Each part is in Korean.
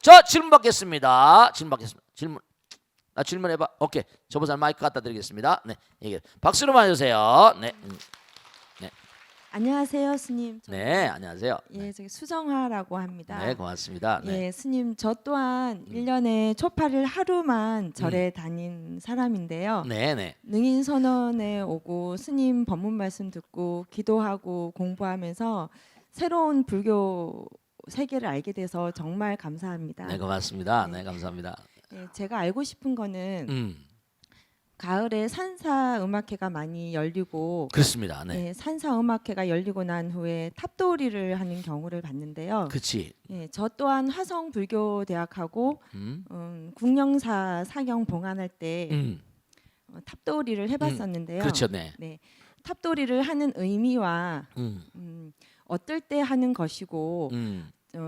저 질문 받겠습니다. 질문해봐. 오케이. 저보다 마이크 갖다 드리겠습니다. 네, 이게 박수로 맞으세요. 네, 네, 안녕하세요, 스님. 네, 안녕하세요. 예, 저기 수정화라고 합니다. 네, 고맙습니다. 네, 예, 스님, 저 또한 1년에 초파를 하루만 절에 다닌 사람인데요. 네, 네. 능인선언에 오고 스님 법문 말씀 듣고 기도하고 공부하면서 새로운 불교 세계를 알게 돼서 정말 감사합니다. 네, 고맙습니다. 네. 네, 감사합니다. 예, 제가 알고 싶은 거는 가을에 산사 음악회가 많이 열리고 그렇습니다. 네, 예, 산사 음악회가 열리고 난 후에 탑도리를 하는 경우를 봤는데요. 그렇지. 예, 저 또한 화성 불교 대학하고 음, 국영사 사경 봉안할 때 탑도리를 해봤었는데요. 그렇죠. 네, 네, 탑도리를 하는 의미와 어떨 때 하는 것이고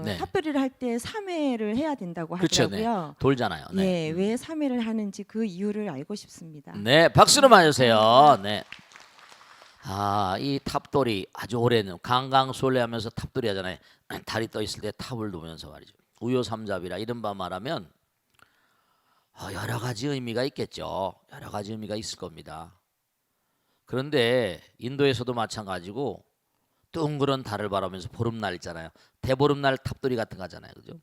네. 탑도리를 할 때 3회를 해야 된다고 그렇죠. 하더라고요. 네. 돌잖아요. 네. 예, 왜 3회를 하는지 그 이유를 알고 싶습니다. 네, 박수로 맞으세요. 네. 아, 이 탑돌이 아주 오래는 강강솔래하면서 탑돌이 하잖아요. 달이 떠 있을 때 탑을 놓으면서 말이죠. 우요삼잡이라 이른바 말하면 여러 가지 의미가 있겠죠. 여러 가지 의미가 있을 겁니다. 그런데 인도에서도 마찬가지고 둥그런 달을 바라보면서 보름날 있잖아요. 대보름날 탑돌이 같은 거 하잖아요. 그죠?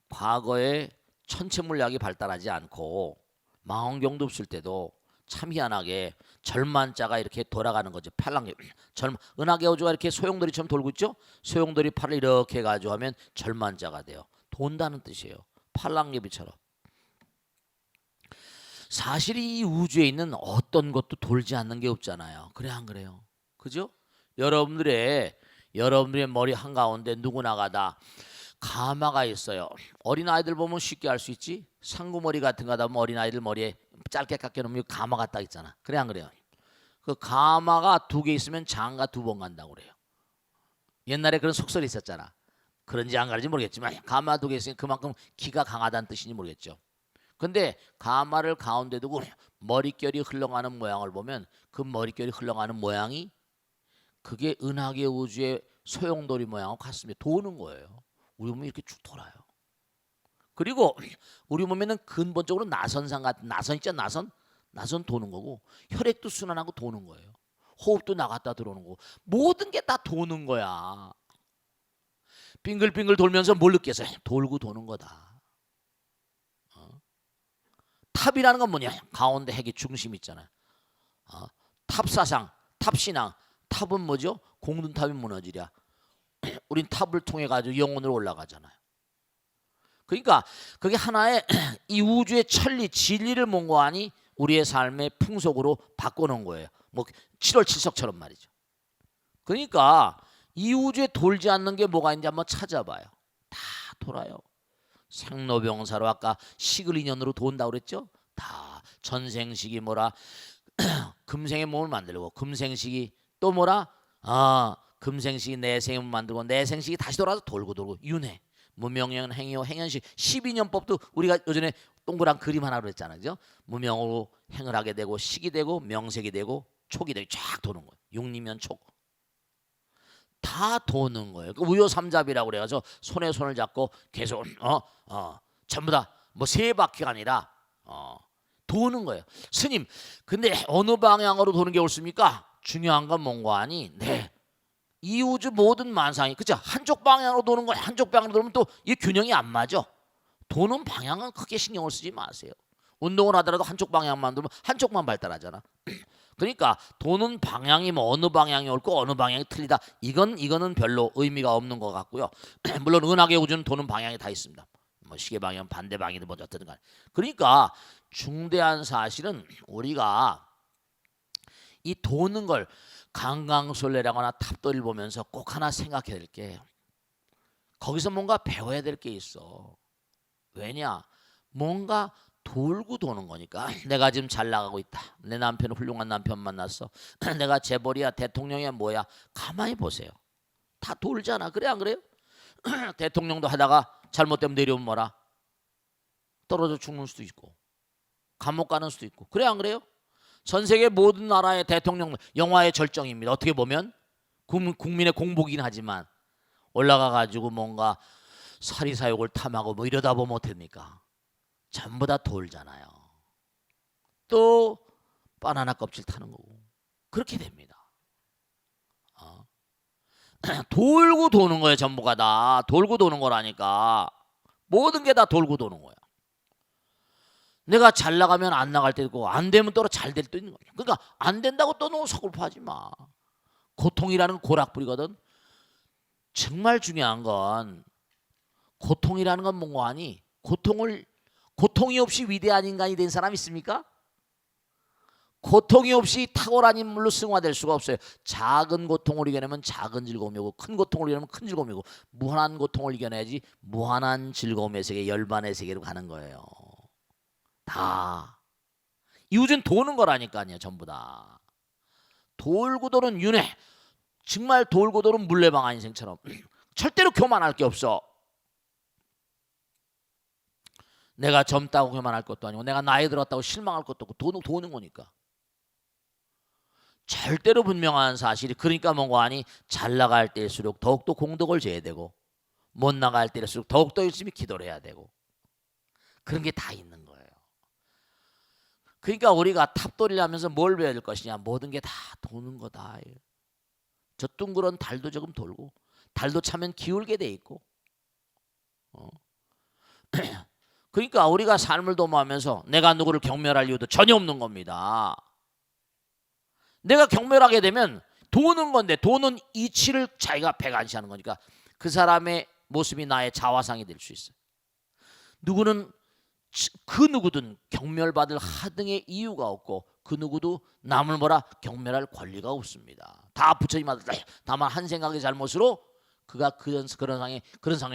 과거에 천체물리학이 발달하지 않고 망원경도 없을 때도 참 희한하게 절만자가 이렇게 돌아가는 거죠. 팔랑개 은하계 우주가 이렇게 소용돌이처럼 돌고 있죠. 소용돌이 팔을 이렇게 해가지고 하면 절만자가 돼요. 돈다는 뜻이에요. 팔랑개비처럼. 사실 이 우주에 있는 어떤 것도 돌지 않는 게 없잖아요. 그래 안 그래요? 그죠? 여러분들의 머리 한가운데 누구나가 다 가마가 있어요. 어린아이들 보면 쉽게 알 수 있지. 상구머리 같은 거 하다 보면 어린아이들 머리에 짧게 깎여놓으면 가마가 딱 있잖아. 그래 안 그래요? 그 가마가 2개 있으면 장가 2번 간다고 그래요. 옛날에 그런 속설이 있었잖아. 그런지 안 그런지 모르겠지만 가마 2개 있으면 그만큼 기가 강하다는 뜻인지 모르겠죠. 근데 가마를 가운데 두고 머릿결이 흘러가는 모양을 보면 그 머릿결이 흘러가는 모양이 그게 은하계 우주의 소용돌이 모양하고 같습니다. 도는 거예요. 우리 몸이 이렇게 쭉 돌아요. 그리고 우리 몸에는 근본적으로 나선상 같은 나선 있죠. 나선 도는 거고 혈액도 순환하고 도는 거예요. 호흡도 나갔다 들어오는 거고 모든 게 다 도는 거야. 빙글빙글 돌면서 뭘 느꼈어요? 돌고 도는 거다. 탑이라는 건 뭐냐? 가운데 핵이 중심 있잖아요. 탑사상, 탑신앙. 탑은 뭐죠? 공든탑이 무너지랴. 우린 탑을 통해 가지고 영혼으로 올라가잖아요. 그러니까 그게 하나의 이 우주의 천리, 진리를 몽고하니 우리의 삶의 풍속으로 바꿔놓은 거예요. 뭐 7월 7석처럼 말이죠. 그러니까 이 우주에 돌지 않는 게 뭐가 있는지 한번 찾아봐요. 다 돌아요. 생로병사로 아까 식을 인연으로 돈다고 그랬죠. 다 전생식이 뭐라 금생의 몸을 만들고 금생식이 또 뭐라 금생식이 내생의 몸을 만들고 내생식이 다시 돌아서 돌고 윤회 무명연 행위요 행연식 12년법도 우리가 요전에 동그란 그림 하나 그랬잖아요. 그죠? 무명으로 행을 하게 되고 식이 되고 명색이 되고 촉이 되고 쫙 도는 거예요. 육리면 촉 다 도는 거예요. 그 우요삼잡이라고 그래가지고 손에 손을 잡고 계속 전부 다 뭐 3바퀴가 아니라 도는 거예요. 스님, 근데 어느 방향으로 도는 게 옳습니까? 중요한 건 뭔가 하니 이 우주 모든 만상이 그죠? 한쪽 방향으로 도는 거 한쪽 방향으로 돌면 또 이 균형이 안 맞아. 도는 방향은 크게 신경을 쓰지 마세요. 운동을 하더라도 한쪽 방향만 돌면 한쪽만 발달하잖아. 그러니까 도는 방향이 뭐 어느 방향이 옳고 어느 방향이 틀리다. 이거는 별로 의미가 없는 것 같고요. 물론 은하계 우주는 도는 방향이 다 있습니다. 뭐 시계 방향 반대 방향이든 뭐 어쨌든 간에. 그러니까 중대한 사실은 우리가 이 도는 걸 강강솔래라거나 탑돌이를 보면서 꼭 하나 생각해야 될 게 거기서 뭔가 배워야 될 게 있어. 왜냐? 뭔가 돌고 도는 거니까. 내가 지금 잘 나가고 있다. 내 남편은 훌륭한 남편 만났어. 내가 재벌이야 대통령이야 뭐야. 가만히 보세요. 다 돌잖아. 그래 안 그래요? 대통령도 하다가 잘못되면 내려오면 뭐라? 떨어져 죽는 수도 있고 감옥 가는 수도 있고. 그래 안 그래요? 전 세계 모든 나라의 대통령 영화의 절정입니다. 어떻게 보면 국민의 공복이긴 하지만 올라가 가지고 뭔가 사리사욕을 탐하고 뭐 이러다 보면 어떡합니까? 전부 다 돌잖아요. 또 바나나 껍질 타는 거고 그렇게 됩니다. 돌고 도는 거예요. 전부가 다 돌고 도는 거라니까. 모든 게 다 돌고 도는 거야. 내가 잘 나가면 안 나갈 때도 있고 안 되면 또 잘 될 때도 있는 거야. 그러니까 안 된다고 또 너무 서글퍼하지 마. 고통이라는 고락불이거든. 정말 중요한 건 고통이라는 건 뭔가 하니 고통이 없이 위대한 인간이 된 사람 있습니까? 고통이 없이 탁월한 인물로 승화될 수가 없어요. 작은 고통을 이겨내면 작은 즐거움이 오고 큰 고통을 이겨내면 큰 즐거움이 오고 무한한 고통을 이겨내야지 무한한 즐거움의 세계, 열반의 세계로 가는 거예요. 다. 이 우주는 도는 거라니까요. 전부 다. 돌고 도는 윤회. 정말 돌고 도는 물레방아 인생처럼 절대로 교만할 게 없어. 내가 젊다고 교만할 것도 아니고 내가 나이 들었다고 실망할 것도 없고 도는 거니까. 절대로 분명한 사실이 그러니까 뭔가 하니 잘 나갈 때일수록 더욱더 공덕을 져야 되고 못 나갈 때일수록 더욱더 열심히 기도를 해야 되고 그런 게 다 있는 거예요. 그러니까 우리가 탑돌이를 하면서 뭘 배워야 될 것이냐. 모든 게 다 도는 거다. 저 둥그런 달도 조금 돌고 달도 차면 기울게 돼 있고 그러니까 우리가 삶을 도모하면서 내가 누구를 경멸할 이유도 전혀 없는 겁니다. 내가 경멸하게 되면 도는 건데 도는 이치를 자기가 배관시하는 거니까 그 사람의 모습이 나의 자화상이 될 수 있어요. 누구는 그 누구든 경멸받을 하등의 이유가 없고 그 누구도 남을 뭐라 경멸할 권리가 없습니다. 다 부처님 아들. 다만 한 생각의 잘못으로 그가 그런 상황에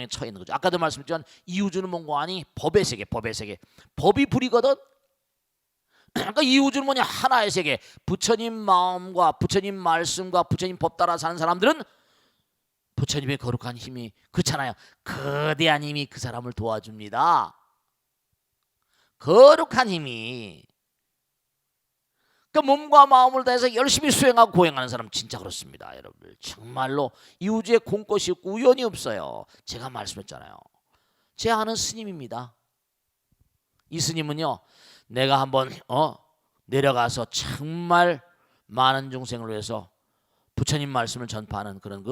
처해 있는 거죠. 아까도 말씀드렸지만 이 우주는 뭔가 아니 법의 세계. 법이 불이거든. 그러니까 이 우주는 뭐냐 하나의 세계. 부처님 마음과 부처님 말씀과 부처님 법 따라 사는 사람들은 부처님의 거룩한 힘이 그렇잖아요. 거대한 힘이 그 사람을 도와줍니다. 거룩한 힘이. 그러니까 몸과 마음을 다해서 열심히 수행하고 고행하는 사람 진짜 그렇습니다. 여러분들 정말로 이 우주에 공것이 없고 우연이 없어요. 제가 말씀했잖아요. 제 아는 스님입니다. 이 스님은요 내가 한번 내려가서 정말 많은 중생을 위해서 부처님 말씀을 전파하는 그런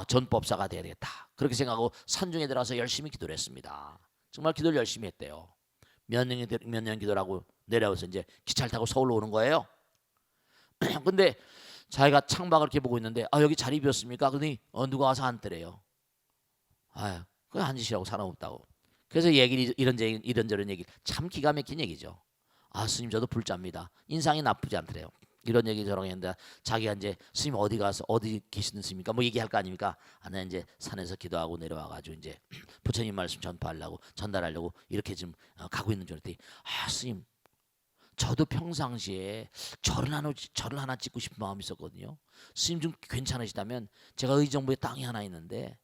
전법사가 되어야 되겠다. 그렇게 생각하고 산중에 들어가서 열심히 기도를 했습니다. 정말 기도를 열심히 했대요. 몇 년 기도를 하고 내려와서 이제 기차를 타고 서울로 오는 거예요. 근데 자기가 창밖을 이렇게 보고 있는데 여기 자리 비었습니까? 그러더니 누가 와서 앉더래요. 그냥 앉으시라고 사람 없다고. 그래서 이런저런 얘기 참 기가 막힌 얘기죠. 스님 저도 불자입니다. 인상이 나쁘지 않더래요. 이런 얘기 저런 했는데 자기가 이제 스님 어디 가서 어디 계시는 스님입니까? 뭐 얘기할 거 아닙니까? 나 이제 산에서 기도하고 내려와가지고 이제 부처님 말씀 전달하려고 이렇게 지금 가고 있는 줄 알았더니 스님 저도 평상시에 절을 하나 찍고 싶은 마음이 있었거든요. 스님 좀 괜찮으시다면 제가 의정부에 땅이 하나 있는데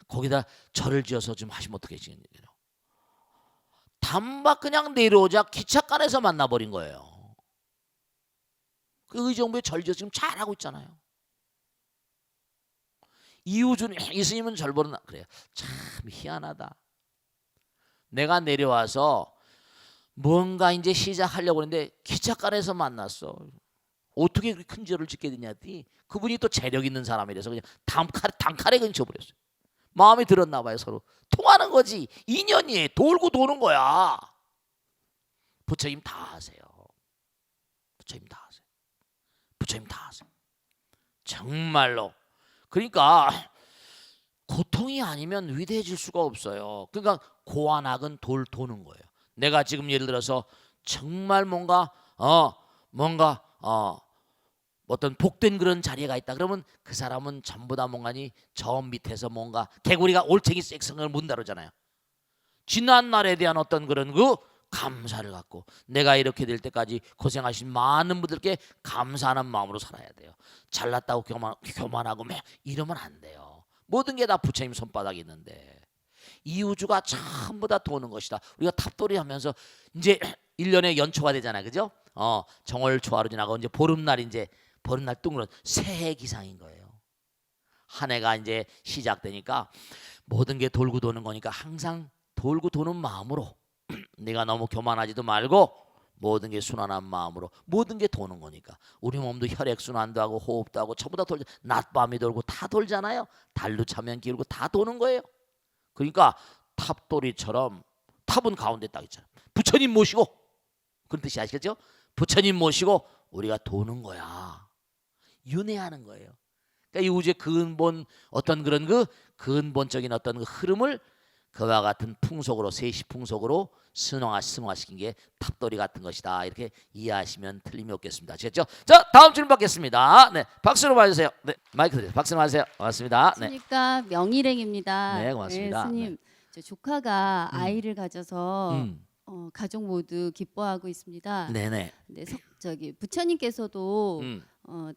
거기다 절을 지어서 좀 하시면 어떻게 하시겠냐고요. 단박 그냥 내려오자 기찻간에서 만나버린 거예요. 그 의정부에 절 지어서 지금 잘하고 있잖아요. 이우준 이 스님은 절 보는 그래요. 참 희한하다. 내가 내려와서 뭔가 이제 시작하려고 했는데 기찻간에서 만났어. 어떻게 그렇게 큰 절을 짓게 되냐더니 그분이 또 재력 있는 사람이라서 그냥 단칼에 그냥 줘버렸어요. 마음에 들었나 봐요. 서로 통하는 거지. 인연이 돌고 도는 거야. 부처님 다 하세요. 부처님 다 하세요. 부처님 다 하세요. 정말로. 그러니까 고통이 아니면 위대해질 수가 없어요. 그러니까 고안악은 도는 거예요. 내가 지금 예를 들어서 정말 뭔가 어떤 복된 그런 자리가 있다. 그러면 그 사람은 전부 다 뭔가니 저 밑에서 뭔가 개구리가 올챙이 쌕성을 못 다루잖아요. 지난 날에 대한 어떤 그런 감사를 갖고 내가 이렇게 될 때까지 고생하신 많은 분들께 감사하는 마음으로 살아야 돼요. 잘났다고 교만하고 이러면 안 돼요. 모든 게 다 부처님 손바닥에 있는데 이 우주가 전부 다 도는 것이다. 우리가 탑돌이 하면서 이제 1년에 연초가 되잖아요. 그죠? 정월 초하루 지나고 이제 보름날 뚱그런 새해 기상인 거예요. 한 해가 이제 시작되니까 모든 게 돌고 도는 거니까 항상 돌고 도는 마음으로 내가 너무 교만하지도 말고 모든 게 순환한 마음으로 모든 게 도는 거니까 우리 몸도 혈액 순환도 하고 호흡도 하고 전부 다 돌죠. 낮밤이 돌고 다 돌잖아요. 달도 차면 기울고 다 도는 거예요. 그러니까 탑돌이처럼 탑은 가운데 딱 있잖아요. 부처님 모시고 그런 뜻이 아시겠죠? 부처님 모시고 우리가 도는 거야. 윤회하는 거예요. 그러니까 이 우주의 근본 어떤 그런 그 근본적인 어떤 그 흐름을 그와 같은 풍속으로 세시 풍속으로 승화시킨 게 탑돌이 같은 것이다. 이렇게 이해하시면 틀림이 없겠습니다. 아시겠죠? 자, 다음 질문 받겠습니다. 네, 박수로 봐주세요. 네, 마이크 드세요. 박수로 봐주세요. 고맙습니다. 네, 안녕하십니까, 명일행입니다. 네, 고맙습니다. 네, 스님, 저 조카가 아이를 가져서 음, 가족 모두 기뻐하고 있습니다. 네네. 네, 부처님께서도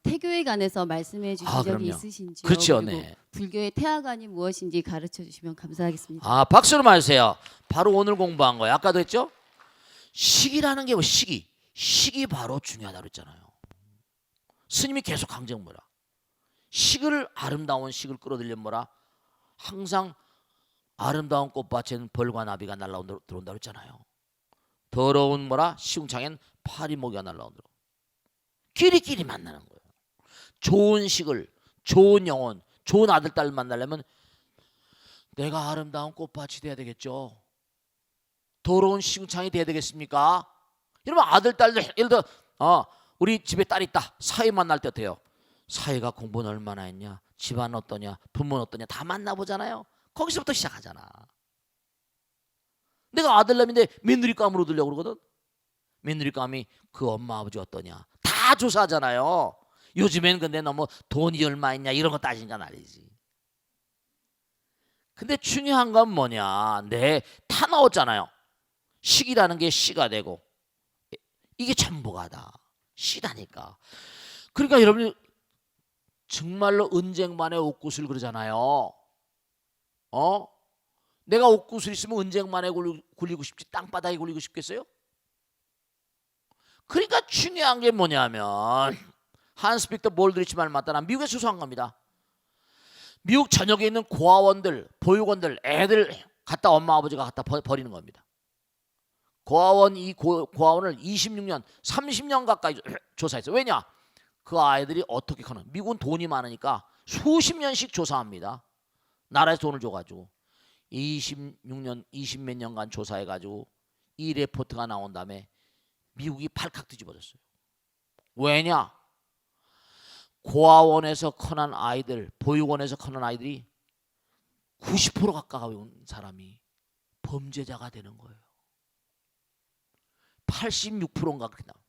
태교에 관해서 말씀해 주신 아, 적이 그럼요. 있으신지요? 그렇죠, 그리고 네. 불교의 태화관이 무엇인지 가르쳐 주시면 감사하겠습니다. 아, 박수로 봐주세요. 바로 오늘 공부한 거예요. 아까도 했죠? 시기라는 게 뭐 시기? 시기 바로 중요하다고 그랬잖아요. 스님이 계속 강조한 뭐라? 식을 아름다운 식을 끌어들여 뭐라? 항상 아름다운 꽃밭에는 벌과 나비가 날라온다 들어온다 그랬잖아요. 더러운 뭐라? 시궁창엔 파리모기가 날라온다. 끼리끼리 만나는 거예요. 좋은 식을, 좋은 영혼, 좋은 아들 딸 만나려면 내가 아름다운 꽃밭이 돼야 되겠죠. 더러운 시궁창이 돼야 되겠습니까? 여러분 아들 딸들 예를 들어 우리 집에 딸 있다. 사위 만날 때 어때요? 사위가 공부는 얼마나 했냐? 집안 어떠냐? 부모는 어떠냐? 다 만나보잖아요. 거기서부터 시작하잖아. 내가 아들남인데 며느리감으로 들려고 그러거든. 며느리감이 그 엄마 아버지 어떠냐? 다 조사하잖아요. 요즘엔 근데 너무 돈이 얼마 있냐 이런 거 따지니까 난리지. 근데 중요한 건 뭐냐? 다 나왔잖아요. 식이라는 게 씨가 되고 이게 전부가 다 씨다니까. 그러니까 여러분 정말로 은쟁반에 옥구슬 그러잖아요. 내가 옥구슬 있으면 은쟁반에 굴리고 싶지 땅바닥에 굴리고 싶겠어요? 그러니까 중요한 게 뭐냐면 한스 빅터 볼드리치 말 맞다. 난 미국에 수소한 겁니다. 미국 전역에 있는 고아원들, 보육원들, 애들 갖다 엄마 아버지가 갖다 버리는 겁니다. 고아원을 26년, 30년 가까이 조사했어요. 왜냐? 그 아이들이 어떻게 커나? 미국은 돈이 많으니까 수십 년씩 조사합니다. 나라에서 돈을 줘가지고 26년, 20몇 년간 조사해가지고 이 레포트가 나온 다음에 미국이 팔칵 뒤집어졌어요. 왜냐? 고아원에서 커난 아이들, 보육원에서 커난 아이들이 90% 가까운 사람이 범죄자가 되는 거예요. 86%인가 그렇게 나와요.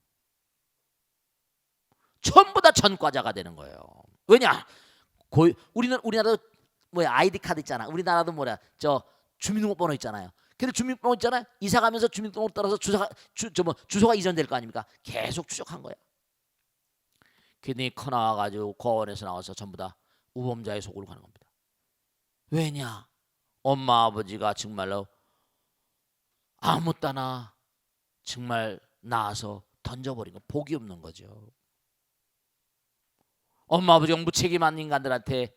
전부 다 전과자가 되는 거예요. 왜냐? 우리나라도 뭐야 아이디 카드 있잖아. 우리나라도 뭐야 저 주민등록번호 있잖아요. 근데 주민번호 있잖아요. 이사 가면서 주민등록 따라서 주소가 이전될 거 아닙니까? 계속 추적한 거야. 걔네이 커 나와가지고 고아원에서 나와서 전부 다 우범자의 속으로 가는 겁니다. 왜냐? 엄마 아버지가 정말로 아무 따나 정말 낳아서 던져버린 거 복이 없는 거죠. 엄마 아버지가 무책임한 인간들한테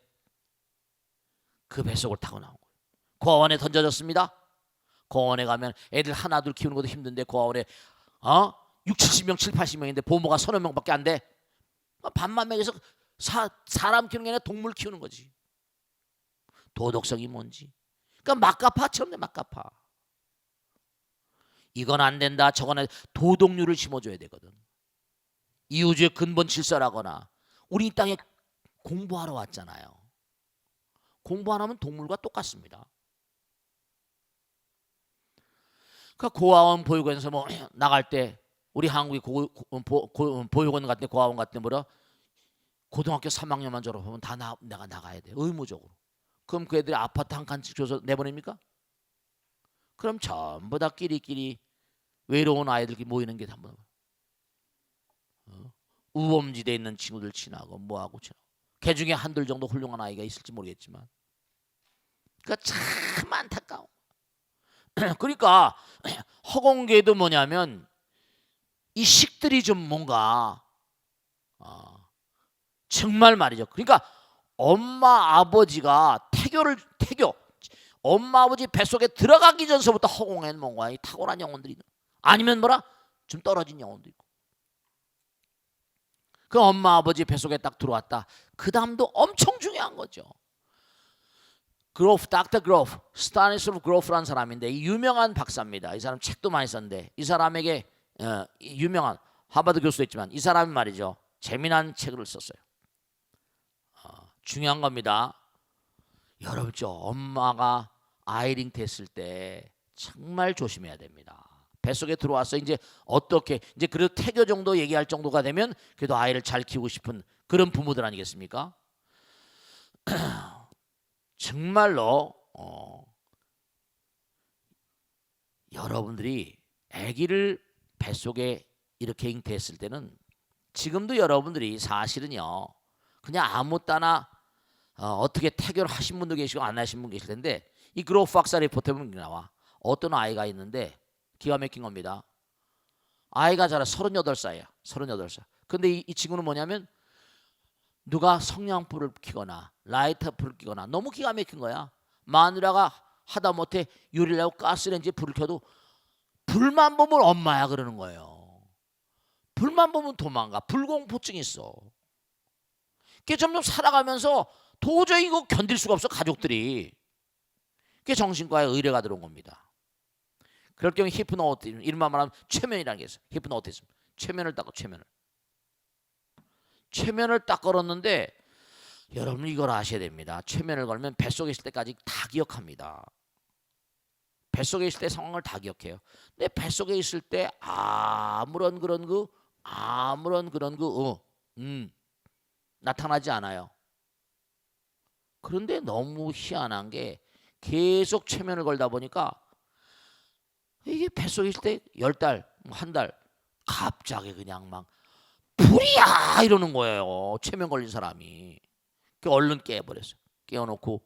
그 뱃속을 타고 나온 거예요. 고아원에 던져졌습니다. 고아원에 가면 애들 하나 둘 키우는 것도 힘든데 고아원에 6, 70명, 7, 80명인데 보모가 30명밖에 안 돼. 반만 먹여서 사람 키우는 게 아니라 동물 키우는 거지. 도덕성이 뭔지. 그러니까 막가파처럼 돼. 막가파. 이건 안 된다. 저거는 도덕률을 심어줘야 되거든. 이 우주의 근본 질서라거나 우리 이 땅에 공부하러 왔잖아요. 공부 안 하면 동물과 똑같습니다. 그러니까 고아원 보육원에서 뭐 나갈 때 우리 한국이 보육원 같은 데 고아원 같은 데 뭐라 고등학교 3학년만 졸업하면 다 내가 나가야 돼. 의무적으로. 그럼 그 애들이 아파트 한 칸씩 줘서 내보냅니까? 그럼 전부 다 끼리끼리 외로운 아이들끼리 모이는 게 한번 우범지대에 있는 친구들 친하고 뭐하고 친하고 걔 중에 한둘 정도 훌륭한 아이가 있을지 모르겠지만 그러니까 참 안타까워. 그러니까 허공계도 뭐냐면 이 식들이 좀 뭔가 정말 말이죠. 그러니까 엄마 아버지가 태교 엄마 아버지 뱃속에 들어가기 전서부터 허공엔 뭔가 이 탁월한 영혼들이 있는, 아니면 뭐라 좀 떨어진 영혼도 있고. 그 엄마 아버지 뱃속에 딱 들어왔다. 그 다음도 엄청 중요한 거죠. 그로프, 닥터 그로프, 스타니슬라프 그로프라는 사람인데 이 유명한 박사입니다. 이 사람 책도 많이 썼는데 이 사람에게 유명한 하버드 교수도 있지만 이 사람이 말이죠. 재미난 책을 썼어요. 중요한 겁니다. 여러분 엄마가 아이링 됐을 때 정말 조심해야 됩니다. 뱃속에 들어와서 이제 어떻게 이제 그래도 태교 정도 얘기할 정도가 되면 그래도 아이를 잘 키우고 싶은 그런 부모들 아니겠습니까? 정말로 여러분들이 아기를 뱃속에 이렇게 잉태했을 때는 지금도 여러분들이 사실은요 그냥 아무 따나 어떻게 태교를 하신 분도 계시고 안 하신 분 계실 텐데 이 그로프 박사 리포트에 보면 나와. 어떤 아이가 있는데 기가 막힌 겁니다. 아이가 자라 38살이야. 38살. 근데 이 친구는 뭐냐면 누가 성냥불을 켜거나 라이터불을 켜거나 너무 기가 막힌 거야. 마누라가 하다못해 요리를 하고 가스레인지에 불을 켜도 불만 보면 엄마야 그러는 거예요. 불만 보면 도망가. 불공포증이 있어. 그게 점점 살아가면서 도저히 이거 견딜 수가 없어 가족들이. 그게 정신과에 의뢰가 들어온 겁니다. 그럴 경우 히프노티즘, 이른바 말하면 최면이라는 게 있어요. 히프노티즘. 최면을 딱 걸었는데 여러분 이걸 아셔야 됩니다. 최면을 걸면 뱃속에 있을 때까지 다 기억합니다. 뱃속에 있을 때 상황을 다 기억해요. 근데 뱃속에 있을 때 아무런 그런 나타나지 않아요. 그런데 너무 희한한 게 계속 최면을 걸다 보니까 이게 뱃속에 있을 때 10달, 한 달 갑자기 그냥 막 불이야 이러는 거예요. 최면 걸린 사람이. 그 얼른 깨버렸어요. 깨워놓고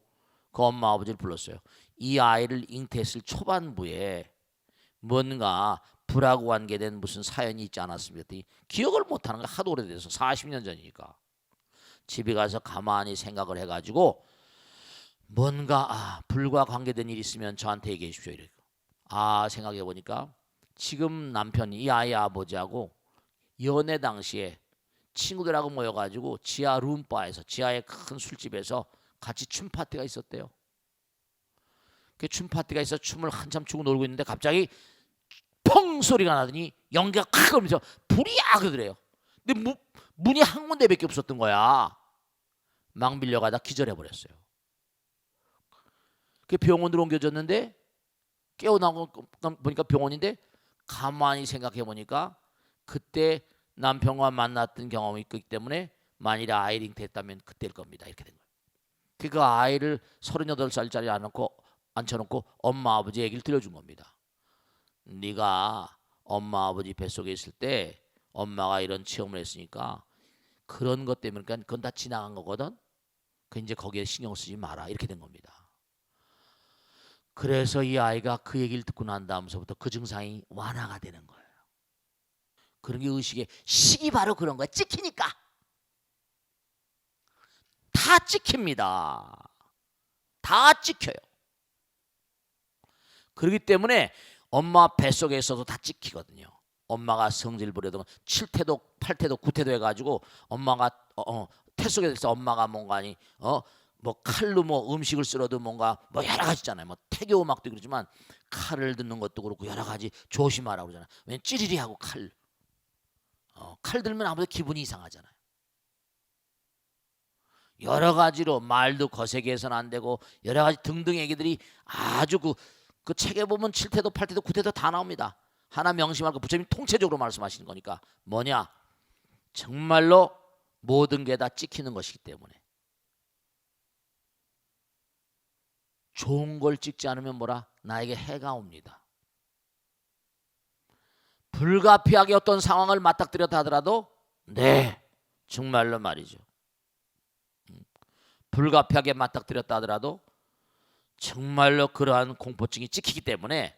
그 엄마 아버지를 불렀어요. 이 아이를 잉태했을 초반부에 뭔가 불하고 관계된 무슨 사연이 있지 않았습니까? 기억을 못하는 거 하도 오래돼서 40년 전이니까. 집에 가서 가만히 생각을 해가지고 뭔가 불과 관계된 일이 있으면 저한테 얘기해 주십시오. 이렇게. 생각해 보니까 지금 남편이 이 아이 아버지하고 연애 당시에 친구들하고 모여가지고 지하 룸바에서 지하의 큰 술집에서 같이 춤 파티가 있었대요. 그 춤 파티가 있어 춤을 한참 추고 놀고 있는데 갑자기 펑 소리가 나더니 연기가 확 오면서 불이야 그러더래요. 근데 문이 한 군데밖에 없었던 거야. 막 밀려가다 기절해 버렸어요. 그 병원으로 옮겨졌는데 깨어나고 보니까 병원인데 가만히 생각해 보니까 그때 남편과 만났던 경험이 있기 때문에 만일에 아이링 됐다면 그때일 겁니다. 이렇게 된 거예요. 그 아이를 38살짜리 앉혀놓고 엄마 아버지 얘기를 들려준 겁니다. 네가 엄마 아버지 뱃속에 있을 때 엄마가 이런 체험을 했으니까 그런 것 때문에 그건 다 지나간 거거든. 그 이제 거기에 신경 쓰지 마라. 이렇게 된 겁니다. 그래서 이 아이가 그 얘기를 듣고 난 다음서부터 그 증상이 완화가 되는 거예요. 그런 게 의식의 식이 바로 그런 거야. 찍히니까 다 찍힙니다. 다 찍혀요. 그렇기 때문에 엄마 뱃속에 있어도 다 찍히거든요. 엄마가 성질 부려도 7태도 8태도 9태도 해가지고 엄마가 태 속에 있어 엄마가 뭔가 아니 뭐 칼로 뭐 음식을 썰어도 뭔가 뭐 여러 가지 있잖아요. 뭐 태교 음악도 그러지만 칼을 듣는 것도 그렇고 여러 가지 조심하라고 그러잖아요. 왜냐면 찌리리하고 칼 들면 아무래도 기분이 이상하잖아요. 여러 가지로 말도 거세게 해서는 안 되고 여러 가지 등등 얘기들이 아주 그 책에 보면 7태도 8태도 9태도 다 나옵니다. 하나 명심할 거 부처님 통체적으로 말씀하시는 거니까 뭐냐? 정말로 모든 게 다 찍히는 것이기 때문에 좋은 걸 찍지 않으면 뭐라? 나에게 해가 옵니다. 불가피하게 어떤 상황을 맞닥뜨렸다 하더라도 네, 정말로 말이죠. 불가피하게 맞닥뜨렸다 하더라도 정말로 그러한 공포증이 찍히기 때문에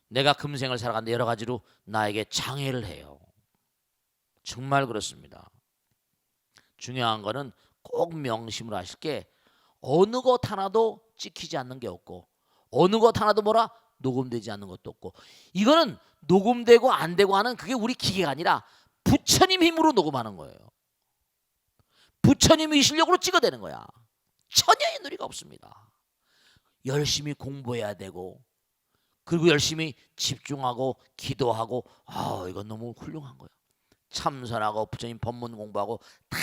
내가 금생을 살아가는데 여러 가지로 나에게 장애를 해요. 정말 그렇습니다. 중요한 거는 꼭 명심을 하실 게 어느 것 하나도 찍히지 않는 게 없고 어느 것 하나도 뭐라 녹음되지 않는 것도 없고 이거는 녹음되고 안 되고 하는 그게 우리 기계가 아니라 부처님 힘으로 녹음하는 거예요. 부처님의 실력으로 찍어대는 거야. 전혀 누리가 없습니다. 열심히 공부해야 되고 그리고 열심히 집중하고 기도하고 이건 너무 훌륭한 거예요. 참선하고 부처님 법문 공부하고 다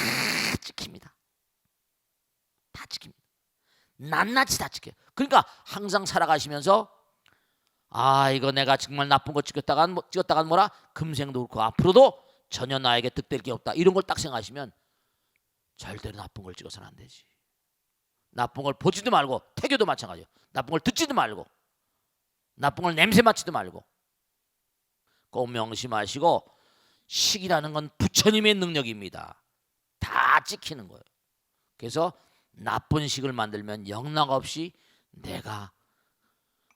찍힙니다. 다 찍힙니다. 낱낱이 다 찍혀요. 그러니까 항상 살아가시면서 이거 내가 정말 나쁜 거 찍었다간 뭐라 금생도 그렇고 앞으로도 전혀 나에게 득될 게 없다 이런 걸 딱 생각하시면 절대로 나쁜 걸 찍어서는 안 되지. 나쁜 걸 보지도 말고 태교도 마찬가지예요. 나쁜 걸 듣지도 말고 나쁜 걸 냄새 맡지도 말고 꼭 명심하시고 식이라는 건 부처님의 능력입니다. 다 찍히는 거예요. 그래서 나쁜 식을 만들면 영락없이 내가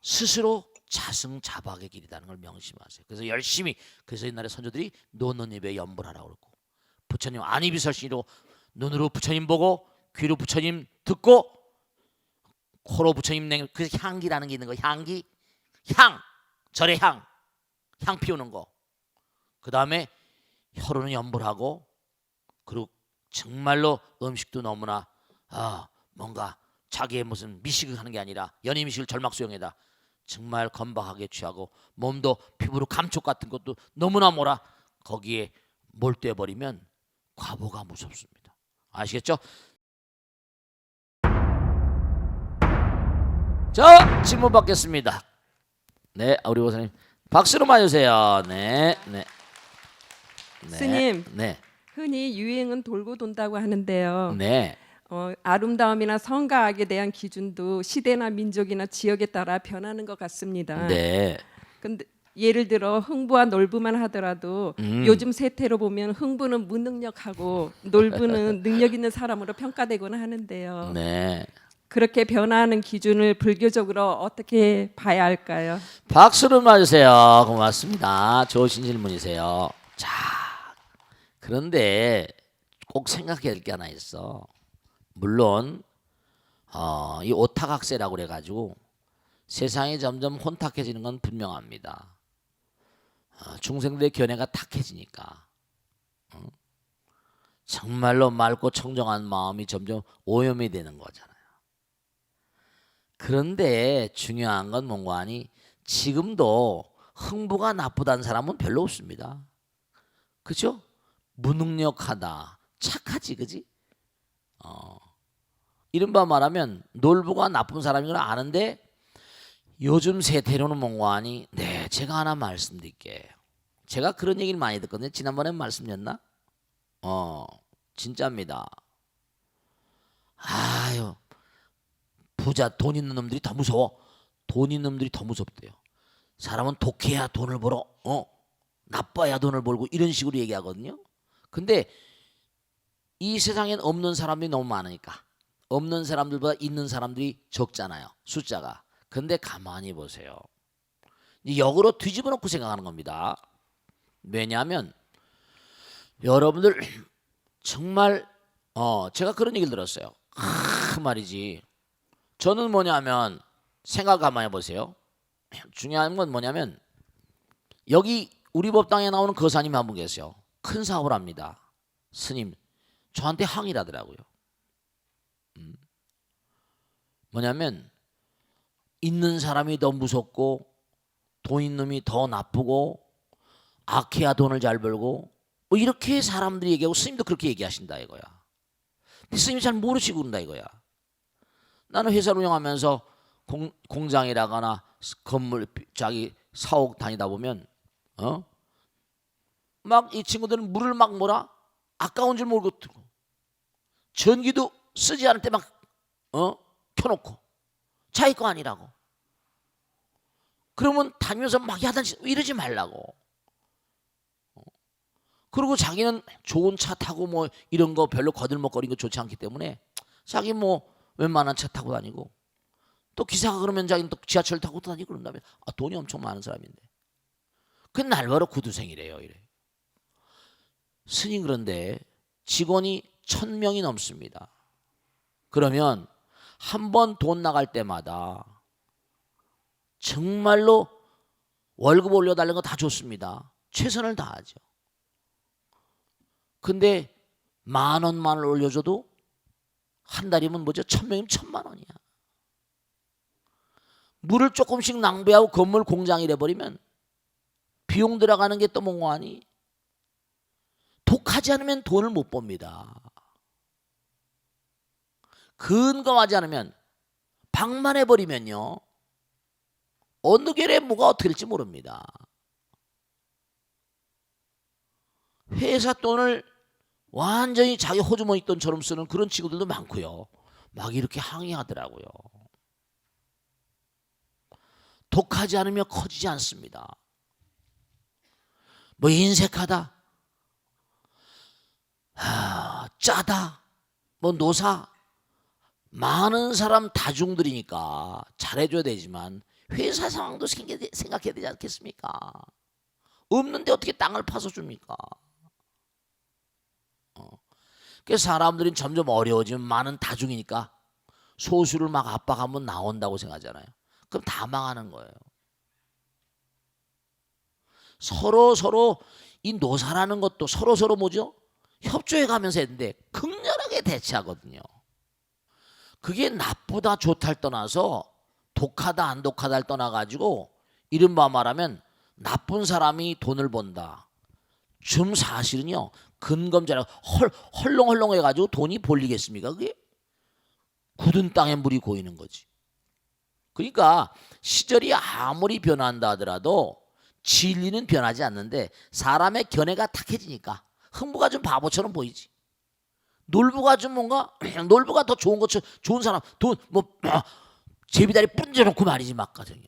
스스로 자승자박의 길이라는 걸 명심하세요. 그래서 열심히 그래서 옛날에 선조들이 노는 입에 염불하라고 그러고 부처님 안입이설신으로 눈으로 부처님 보고 귀로 부처님 듣고 코로 부처님 냉 그래서 향기라는 게 있는 거 향기 향 절의 향 피우는 거 그 다음에 혀로는 염불하고 그리고 정말로 음식도 너무나 뭔가 자기의 무슨 미식을 하는 게 아니라 연임미식을 절막수용에다 정말 건박하게 취하고 몸도 피부로 감촉 같은 것도 너무나 뭐라 거기에 몰두해버리면 과보가 무섭습니다. 아시겠죠? 자, 질문 받겠습니다. 네, 우리 보사님 박수로 맞으세요. 네. 스님, 네. 흔히 유행은 돌고 돈다고 하는데요. 네. 아름다움이나 성가학에 대한 기준도 시대나 민족이나 지역에 따라 변하는 것 같습니다. 네. 근데 예를 들어 흥부와 놀부만 하더라도 요즘 세태로 보면 흥부는 무능력하고 놀부는 능력 있는 사람으로 평가되곤 하는데요. 네. 그렇게 변화하는 기준을 불교적으로 어떻게 봐야 할까요? 박수를 맞으세요. 고맙습니다. 좋으신 질문이세요. 자, 그런데 꼭 생각해야 될 게 하나 있어. 물론 이 오타각세라고 그래가지고 세상이 점점 혼탁해지는 건 분명합니다. 중생들의 견해가 탁해지니까 정말로 맑고 청정한 마음이 점점 오염이 되는 거잖아요. 그런데 중요한 건 뭔가 하니 지금도 흥부가 나쁘다는 사람은 별로 없습니다. 그죠? 무능력하다, 착하지, 그지? 이른바 말하면 놀부가 나쁜 사람인 걸 아는데 요즘 세태로는 뭔가 하니 제가 하나 말씀드릴게요. 제가 그런 얘기를 많이 듣거든요. 지난번에 말씀드렸나? 진짜입니다. 부자 돈 있는 놈들이 더 무서워. 돈 있는 놈들이 더 무섭대요. 사람은 독해야 돈을 벌어. 나빠야 돈을 벌고 이런 식으로 얘기하거든요. 근데 이 세상엔 없는 사람들이 너무 많으니까 없는 사람들보다 있는 사람들이 적잖아요. 숫자가. 근데 가만히 보세요. 역으로 뒤집어 놓고 생각하는 겁니다. 왜냐하면 여러분들 정말 제가 그런 얘기를 들었어요. 말이지. 저는 뭐냐면 생각 가만히 보세요. 중요한 건 뭐냐면 여기 우리 법당에 나오는 거사님이 한 분 계세요. 큰 사업을 합니다. 스님 저한테 항의를 하더라고요. 뭐냐면 있는 사람이 더 무섭고 돈 있는 놈이 더 나쁘고 악해야 돈을 잘 벌고 뭐 이렇게 사람들이 얘기하고 스님도 그렇게 얘기하신다 이거야. 근데 스님이 잘 모르시고 그런다 이거야. 나는 회사를 운영하면서 공장이라거나 건물 자기 사옥 다니다 보면 막 이 친구들은 물을 막 뭐라 아까운 줄 모르고 전기도 쓰지 않을 때 막 켜놓고 자기 거 아니라고. 그러면 다니면서 막 야단치 이러지 말라고. 그리고 자기는 좋은 차 타고 뭐 이런 거 별로 거들먹거리는 거 좋지 않기 때문에 자기 뭐 웬만한 차 타고 다니고 또 기사가 그러면 자기는 또 지하철 타고 다니고 그런다면 돈이 엄청 많은 사람인데 그 날바로 구두생이래요. 이래. 스님 그런데 직원이 1000명이 넘습니다. 그러면 한 번 돈 나갈 때마다 정말로 월급 올려달라는 거 다 좋습니다. 최선을 다하죠. 근데 10,000원만 올려줘도 한 달이면 뭐죠? 1000명이면 1000,000원이야. 물을 조금씩 낭비하고 건물 공장이 돼버리면 비용 들어가는 게 또 뭐하니? 독하지 않으면 돈을 못 법니다. 근검하지 않으면 방만해버리면요, 어느 결에 뭐가 어떻게 될지 모릅니다. 회사 돈을 완전히 자기 호주머니 돈처럼 쓰는 그런 친구들도 많고요. 막 이렇게 항의하더라고요. 독하지 않으면 커지지 않습니다. 뭐 인색하다, 짜다, 뭐 노사, 많은 사람 다중들이니까 잘해줘야 되지만 회사 상황도 생각해야 되지 않겠습니까? 없는데 어떻게 땅을 파서 줍니까? 그래서 사람들은 점점 어려워지면 많은 다중이니까 소수를 막 압박하면 나온다고 생각하잖아요. 그럼 다 망하는 거예요. 서로 이 노사라는 것도 서로 뭐죠? 협조해 가면서 했는데 극렬하게 대치하거든요. 그게 나쁘다 좋다를 떠나서 독하다 안 독하다를 떠나가지고 이른바 말하면 나쁜 사람이 돈을 번다. 좀 사실은요, 근검자라고 헐렁헐렁해가지고 돈이 벌리겠습니까? 그게 굳은 땅에 물이 고이는 거지. 그러니까 시절이 아무리 변한다 하더라도 진리는 변하지 않는데 사람의 견해가 탁해지니까 흥부가 좀 바보처럼 보이지. 놀부가 좀 뭔가 놀부가 더 좋은 것처럼 좋은 사람 돈 뭐 제비다리 뿌려놓고 말이지 막가정이야.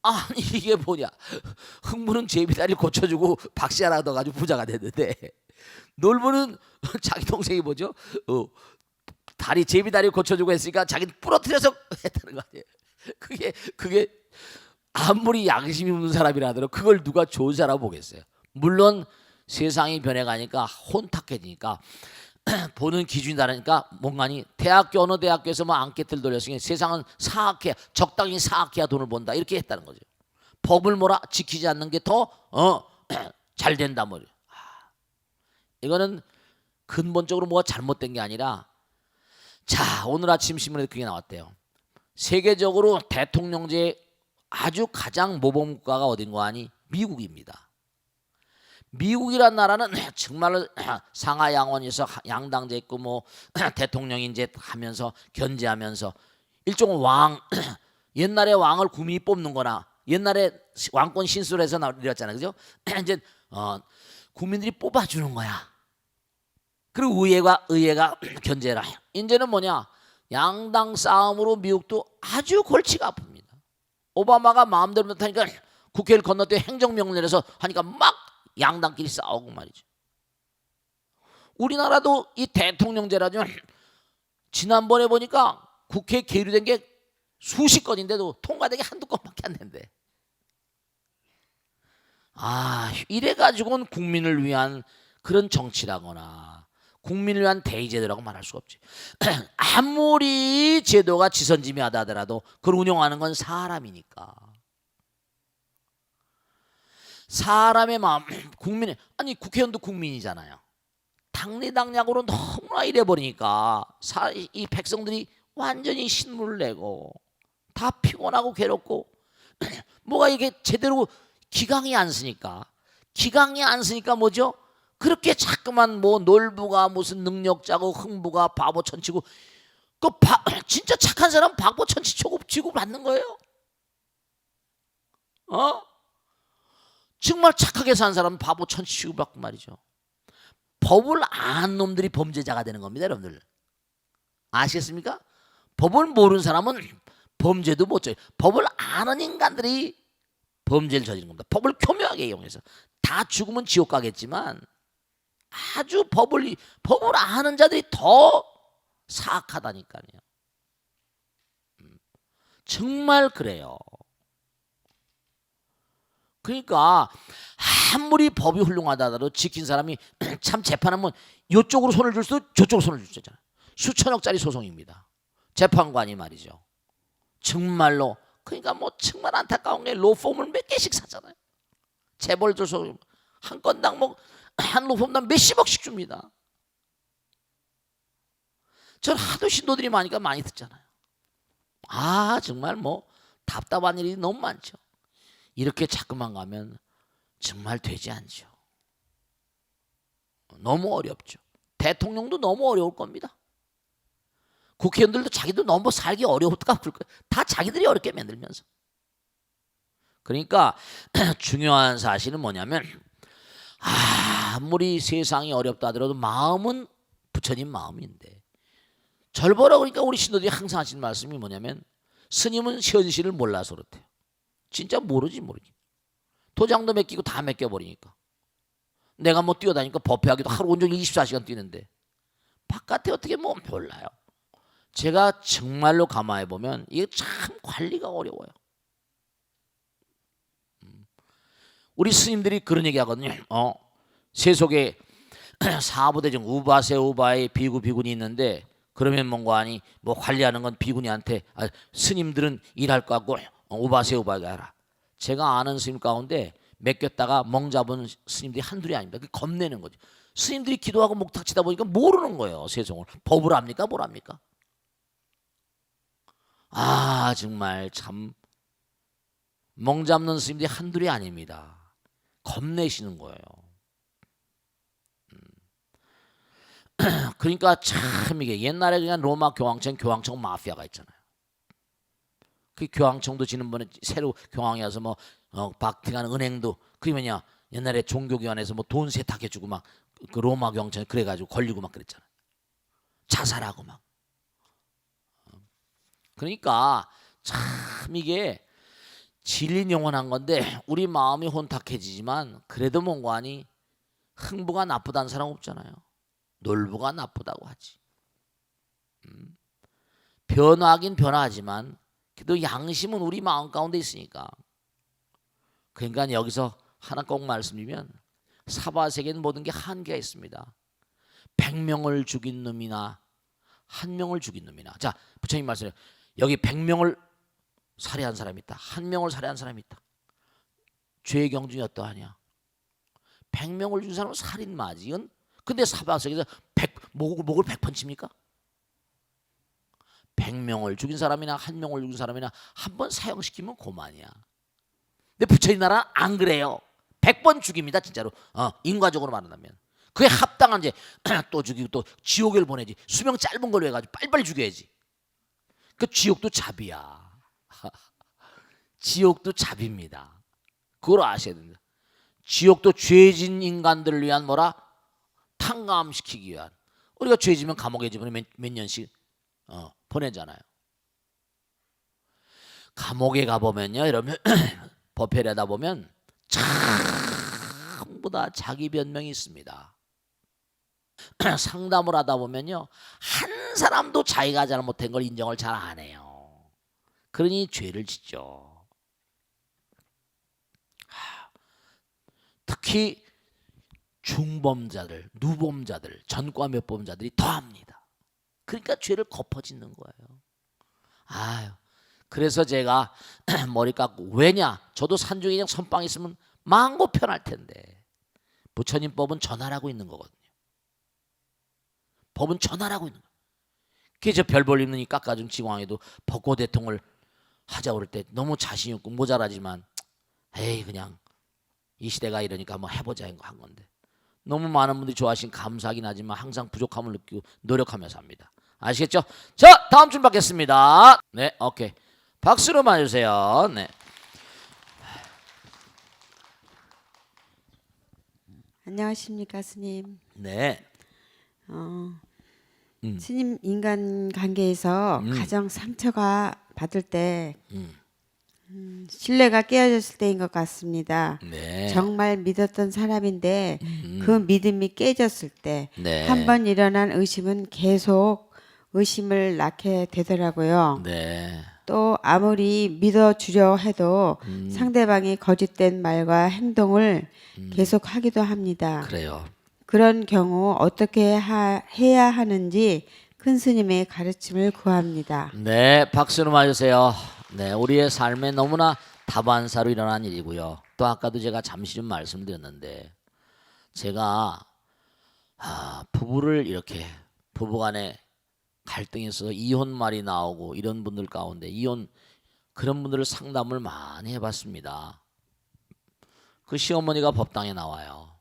아니 이게 뭐냐, 흥부는 제비다리 고쳐주고 박씨 하나 넣어가지고 부자가 됐는데 놀부는 자기 동생이 뭐죠? 다리 제비다리 고쳐주고 했으니까 자기는 부러뜨려서 했다는 거 아니에요. 그게 아무리 양심이 없는 사람이라 하더라도 그걸 누가 좋은 사람 보겠어요. 물론 세상이 변해가니까 혼탁해지니까 보는 기준이 다르니까 뭔가니 대학교 어느 대학교에서 뭐 안깨들 돌렸으니 세상은 사악해, 적당히 사악해야 돈을 번다 이렇게 했다는 거죠. 법을 뭐라 지키지 않는 게 더 잘 된다 뭐. 이거는 근본적으로 뭐가 잘못된 게 아니라, 자 오늘 아침 신문에 그게 나왔대요. 세계적으로 대통령제 아주 가장 모범 국가가 어딘가 하니 미국입니다. 미국이란 나라는 정말 상하 양원에서 양당제 있고 뭐 대통령이 이제 하면서 견제하면서 일종의 왕, 옛날에 왕을 국민이 뽑는 거나 옛날에 왕권 신설해서 내렸잖아요. 그죠? 이제 국민들이 뽑아주는 거야. 그리고 의회가 견제라. 이제는 뭐냐? 양당 싸움으로 미국도 아주 골치가 아픕니다. 오바마가 마음대로 못하니까 국회를 건너뛰어 행정명령 내려서 하니까 막 양당끼리 싸우고 말이죠. 우리나라도 이 대통령제라죠. 지난번에 보니까 국회에 계류된 게 수십 건인데도 통과된 게 한두 건밖에 안 된대. 이래가지고는 국민을 위한 그런 정치라거나 국민을 위한 대의제도라고 말할 수가 없지. 아무리 제도가 지선지미하다 하더라도 그걸 운영하는 건 사람이니까. 사람의 마음, 아니 국회의원도 국민이잖아요. 당리당략으로 너무나 이래버리니까 이 백성들이 완전히 신물을 내고 다 피곤하고 괴롭고 뭐가 이게 제대로 기강이 안 쓰니까 뭐죠? 그렇게 자꾸만 뭐 놀부가 무슨 능력자고 흥부가 바보천치고 진짜 착한 사람 바보천치 취급 받는 거예요? 정말 착하게 산 사람은 바보천치 취급받고 말이죠. 법을 아는 놈들이 범죄자가 되는 겁니다, 여러분들. 아시겠습니까? 법을 모르는 사람은 범죄도 못 져요. 법을 아는 인간들이 범죄를 저지르는 겁니다. 법을 교묘하게 이용해서 다 죽으면 지옥 가겠지만 아주 법을 아는 자들이 더 사악하다니까요. 정말 그래요. 그러니까 아무리 법이 훌륭하다 하더라도 지킨 사람이 참 재판하면 이쪽으로 손을 줄 수도 저쪽으로 손을 줄 수 있잖아요. 수천억짜리 소송입니다. 재판관이 말이죠. 정말로 그러니까 뭐 정말 안타까운 게 로펌을 몇 개씩 사잖아요. 재벌들 소송 한 건당 뭐 한 로펌당 몇십억씩 줍니다. 전 하도 신도들이 많으니까 많이 듣잖아요. 아 정말 뭐 답답한 일이 너무 많죠. 이렇게 자꾸만 가면 정말 되지 않죠. 너무 어렵죠. 대통령도 너무 어려울 겁니다. 국회의원들도 자기도 너무 살기 어려울까 그럴 거예요. 다 자기들이 어렵게 만들면서. 그러니까 중요한 사실은 뭐냐면 아무리 세상이 어렵다 하더라도 마음은 부처님 마음인데 절 보라 그러니까 우리 신도들이 항상 하시는 말씀이 뭐냐면 스님은 현실을 몰라서 그렇대요. 진짜 모르지. 도장도 맡기고 다 맡겨버리니까. 내가 뭐 뛰어다니까 법회하기도 하루 온종일 24시간 뛰는데 바깥에 어떻게 뭐 몰라요. 제가 정말로 가만히 보면 이게 참 관리가 어려워요. 우리 스님들이 그런 얘기 하거든요. 세속에 사부대중 우바세 우바의 비구 비군이 있는데 그러면 뭔가 아니 뭐 관리하는 건 비군이한테 스님들은 일할 거 같고 우바세 우바가 하라. 제가 아는 스님 가운데 맡겼다가 멍 잡은 스님들이 한둘이 아닙니다. 그게 겁내는 거죠. 스님들이 기도하고 목탁 치다 보니까 모르는 거예요. 세상을. 법을 합니까? 뭘 합니까? 아 정말 참 멍 잡는 스님들이 한둘이 아닙니다. 겁내시는 거예요. 그러니까 참 이게 옛날에 그냥 로마 교황청 마피아가 있잖아요. 그 교황청도 지난번에 새로 교황이 와서 뭐 바티칸 은행도 그러면요 옛날에 종교기관에서 뭐 돈 세탁해주고 막 그 로마 교황청에 그래가지고 걸리고 막 그랬잖아요. 자살하고 막. 그러니까 참 이게 진리는 영원한 건데 우리 마음이 혼탁해지지만 그래도 뭔가니 흥부가 나쁘다는 사람 없잖아요. 놀부가 나쁘다고 하지. 변화하긴 변화하지만 그래도 양심은 우리 마음 가운데 있으니까. 그러니까 여기서 하나 꼭 말씀드리면 사바세계는 모든 게 한계가 있습니다. 100명을 죽인 놈이나 1명을 죽인 놈이나. 자 부처님 말씀해 여기 100명을 살해한 사람이 있다. 1명을 살해한 사람이 있다. 죄의 경중이 어떠하냐. 100명을 죽인 사람은 살인마지. 이건 근데 사바세계에서 목을 100번 칩니까? 100명을 죽인 사람이나 1명을 죽인 사람이나 한 번 사형시키면 고만이야. 근데 부처님 나라 안 그래요. 100번 죽입니다. 진짜로. 인과적으로 말한다면. 그게 합당한 죄. 또 죽이고 또 지옥을 보내지. 수명 짧은 걸로 해가지고 빨리빨리 죽여야지. 그 지옥도 잡이야. 지옥도 잡입니다. 그걸 아셔야 됩니다. 지옥도 죄진 인간들을 위한 뭐라? 탕감시키기 위한. 우리가 죄지면 감옥에 집어넣으면 몇 년씩 보내잖아요. 감옥에 가보면요 여러분 법회를 하다 보면 전부 다 자기 변명이 있습니다. 상담을 하다 보면요 한 사람도 자기가 잘못한 걸 인정을 잘 안 해요. 그러니 죄를 짓죠. 특히 중범자들, 누범자들, 전과몇범자들이 더합니다. 그러니까 죄를 덮어짓는 거예요. 아유, 그래서 제가 머리 깎고 왜냐? 저도 산중에 그냥 선빵 있으면 망고 편할 텐데 부처님 법은 전하라고 있는 거거든요. 법은 전하라고 있는 거예요. 그래서 별 볼 있는 이 깎아준 지광에도 벚꽃 대통을 하자고 그럴 때 너무 자신이 없고 모자라지만 에이 그냥 이 시대가 이러니까 한번 해보자 한 건데 너무 많은 분들이 좋아하신 감사하긴 하지만 항상 부족함을 느끼고 노력하면서 합니다. 아시겠죠? 자 다음 줄 받겠습니다. 네 오케이 박수로 맞으세요. 네. 안녕하십니까 스님. 네. 스님 인간 관계에서 가장 상처가 받을 때 신뢰가 깨어졌을 때인 것 같습니다. 네. 정말 믿었던 사람인데 그 믿음이 깨졌을 때 네. 한 번 일어난 의심은 계속 의심을 낳게 되더라고요. 네. 또 아무리 믿어주려 해도 음. 상대방이 거짓된 말과 행동을 계속하기도 합니다. 그래요. 그런 경우 어떻게 해야 하는지 큰 스님의 가르침을 구합니다. 네, 박수로 맞으세요. 네, 우리의 삶에 너무나 다반사로 일어난 일이고요. 또 아까도 제가 잠시 좀 말씀드렸는데 제가 부부를 이렇게 부부간에 갈등이 있어서 이혼 말이 나오고 이런 분들 가운데 그런 분들을 상담을 많이 해봤습니다. 그 시어머니가 법당에 나와요.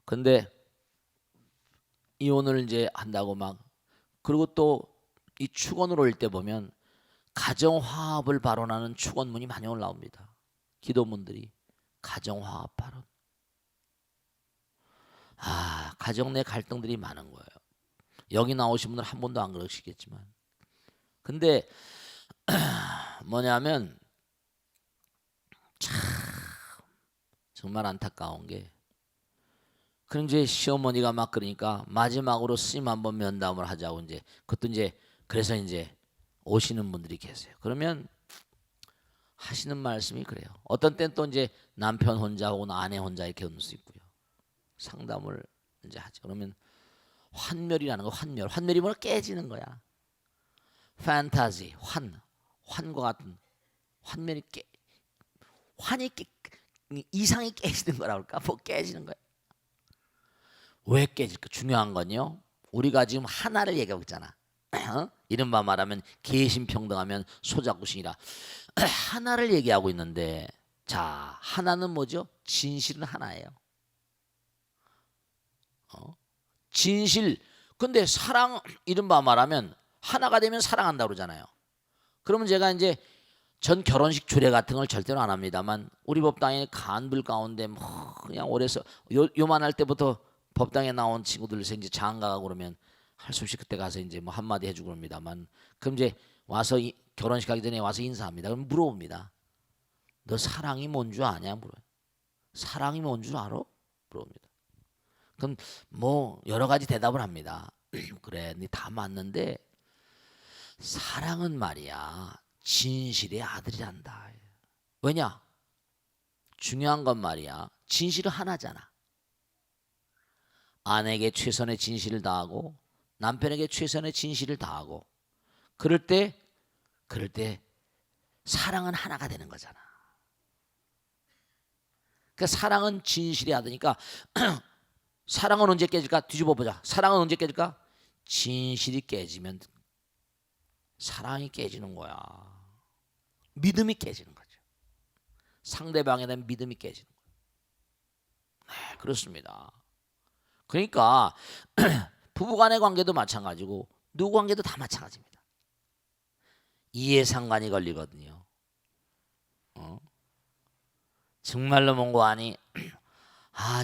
근데 이혼을 이제 한다고 막 그리고 또 이 축원을 올 때 보면 가정화합을 발언하는 축원문이 많이 올라옵니다. 기도문들이 가정화합 발언. 가정 내 갈등들이 많은 거예요. 여기 나오신 분들 한 번도 안 그러시겠지만 근데 뭐냐면 참 정말 안타까운 게 그럼 이제 시어머니가 막 그러니까 마지막으로 스님 한번 면담을 하자고 이제 그것도 이제 그래서 이제 오시는 분들이 계세요. 그러면 하시는 말씀이 그래요. 어떤 때는 또 이제 남편 혼자 혹은 아내 혼자 이렇게 올 수 있고요. 상담을 이제 하죠. 그러면 환멸이라는 거 환멸이 뭐라 깨지는 거야. 판타지 환과 같은 환멸이 이상이 깨지는 거라 그럴까? 뭐 깨지는 거야. 왜 깨질까? 중요한 건요. 우리가 지금 하나를 얘기하고 있잖아. 이른바 말하면 개신평등하면 소자구신이라 하나를 얘기하고 있는데 자 하나는 뭐죠? 진실은 하나예요. 진실. 근데 사랑 이른바 말하면 하나가 되면 사랑한다 그러잖아요. 그러면 제가 이제 전 결혼식 주례 같은 걸 절대로 안 합니다만 우리 법당에 간불 가운데 뭐 그냥 오래서 요만할 때부터 법당에 나온 친구들에서 이제 장가가고 그러면 할 수 없이 그때 가서 이제 뭐 한마디 해주고 그럽니다만 그럼 이제 와서 결혼식 하기 전에 와서 인사합니다. 그럼 물어봅니다. 너 사랑이 뭔 줄 아냐? 물어요. 사랑이 뭔 줄 알아? 물어봅니다. 그럼 뭐 여러 가지 대답을 합니다. 그래, 네 다 맞는데 사랑은 말이야 진실의 아들이란다. 왜냐? 중요한 건 말이야 진실은 하나잖아. 아내에게 최선의 진실을 다하고 남편에게 최선의 진실을 다하고 그럴 때 사랑은 하나가 되는 거잖아. 그러니까 사랑은 진실의 아들이니까 사랑은 언제 깨질까? 뒤집어 보자. 사랑은 언제 깨질까? 진실이 깨지면 사랑이 깨지는 거야. 믿음이 깨지는 거죠. 상대방에 대한 믿음이 깨지는 거예요. 네, 그렇습니다. 그러니까 부부간의 관계도 마찬가지고 누구 관계도 다 마찬가지입니다. 이해상관이 걸리거든요. 정말로 뭔가 아니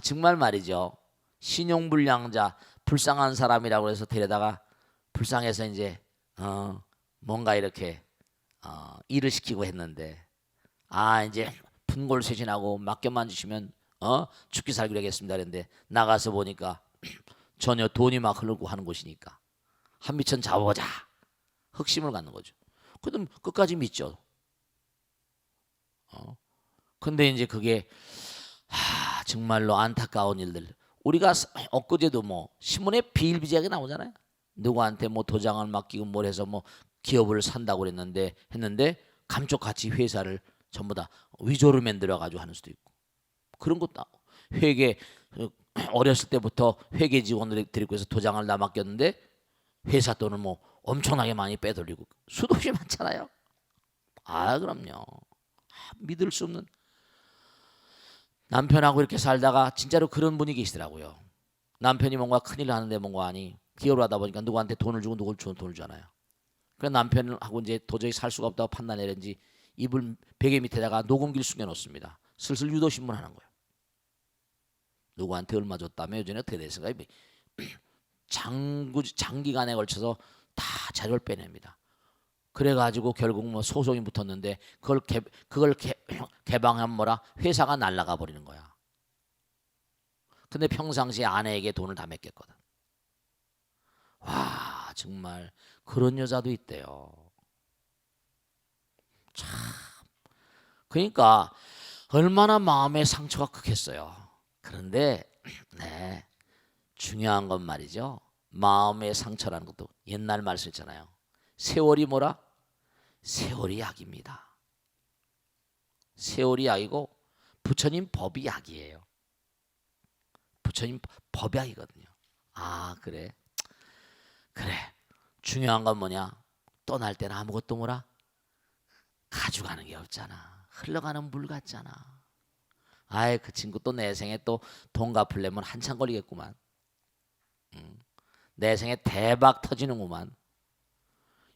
정말 말이죠. 신용불량자 불쌍한 사람이라고 해서 데려다가 불쌍해서 이제 뭔가 이렇게 일을 시키고 했는데 이제 분골쇄신하고 맡겨만 주시면 죽기 살기로 하겠습니다. 그런데 나가서 보니까 전혀 돈이 막 흐르고 하는 곳이니까 한미천 잡아보자 흑심을 갖는 거죠. 그럼 끝까지 믿죠. 근데 이제 그게 정말로 안타까운 일들. 우리가 엊그제도 뭐 신문에 비일비재하게 나오잖아요. 누구한테 뭐 도장을 맡기고 뭘 해서 뭐 기업을 산다고 했는데 감쪽같이 회사를 전부 다 위조를 만들어 가지고 하는 수도 있고 그런 것도 회계 어렸을 때부터 회계 직원을 데리고 해서 도장을 다 맡겼는데 회사 돈을 뭐 엄청나게 많이 빼돌리고 수도 없이 많잖아요. 그럼요. 믿을 수 없는 남편하고 이렇게 살다가 진짜로 그런 분이 계시더라고요. 남편이 뭔가 큰일 하는데 뭔가 아니 기업을 하다 보니까 누구한테 돈을 주고 누굴 주는 돈을 주잖아요. 그래서 남편하고 이제 도저히 살 수가 없다고 판단해낸지 이불 베개 밑에다가 녹음기를 숨겨놓습니다. 슬슬 유도신문 하는 거예요. 누구한테 얼마 줬다며 요즘에 어떻게 됐을까요? 장기간에 걸쳐서 다 자료를 빼냅니다. 그래가지고 결국 뭐 소송이 붙었는데 그걸 개방하면 뭐라 회사가 날아가 버리는 거야. 근데 평상시에 아내에게 돈을 다 맡겼거든. 와 정말 그런 여자도 있대요. 그러니까 얼마나 마음의 상처가 크겠어요. 그런데 네, 중요한 건 말이죠. 마음의 상처라는 것도 옛날 말씀 있잖아요. 세월이 뭐라? 세월이 약입니다. 세월이 약이고 부처님 법이 약이에요. 부처님 법약이거든요. 아 그래. 중요한 건 뭐냐? 떠날 때는 아무것도 뭐라? 가져가는 게 없잖아. 흘러가는 물 같잖아. 아이 그 친구 또 내 생에 또 돈 갚으려면 한참 걸리겠구만. 내 생에 대박 터지는구만.